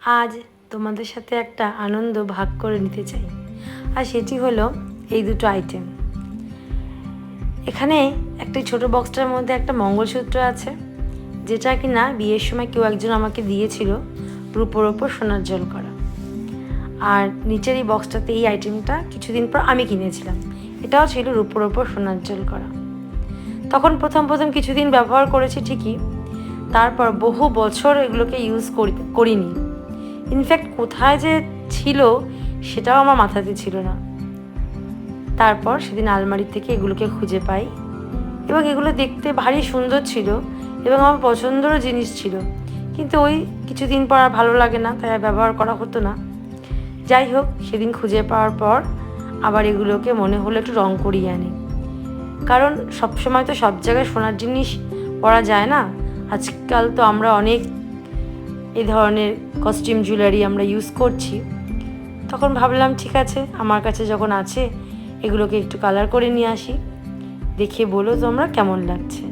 আজ তোমাদের সাথে একটা আনন্দ ভাগ করে নিতে চাই, আর সেটি হলো এই দুটো আইটেম। এখানে একটা ছোট বক্সটার মধ্যে একটা মঙ্গলসূত্র আছে, যেটা কি না বিয়ের সময় কেউ একজন আমাকে দিয়েছিল রূপোর ওপর সোনার জল করা। আর নিচের এই বক্সটাতে এই আইটেমটা কিছুদিন পর আমি কিনেছিলাম, এটাও ছিল রূপোর ওপর সোনার জল করা। তখন প্রথম কিছুদিন ব্যবহার করেছি ঠিকই, তারপর বহু বছর এগুলোকে ইউজ করিনি। ইনফ্যাক্ট কোথায় যে ছিল সেটাও আমার মাথাতে ছিল না। তারপর সেদিন আলমারি থেকে এগুলোকে খুঁজে পাই এবং এগুলো দেখতে ভারী সুন্দর ছিল এবং আমার পছন্দেরও জিনিস ছিল, কিন্তু ওই কিছুদিন পর আর ভালো লাগে না, তাই আর ব্যবহার করা হতো না। যাই হোক, সেদিন খুঁজে পাওয়ার পর আবার এগুলোকে মনে হলো একটু রং করিয়ে আনি, কারণ সবসময় তো সব জায়গায় সোনার জিনিস পরা যায় না। আজকাল তো আমরা অনেক এই ধরনের কস্টিউম জুয়েলারি আমরা ইউজ করছি। তখন ভাবলাম ঠিক আছে, আমার কাছে যখন আছে এগুলোকে একটু কালার করে নিয়ে আসি, দেখে বলো তোমরা কেমন লাগছে।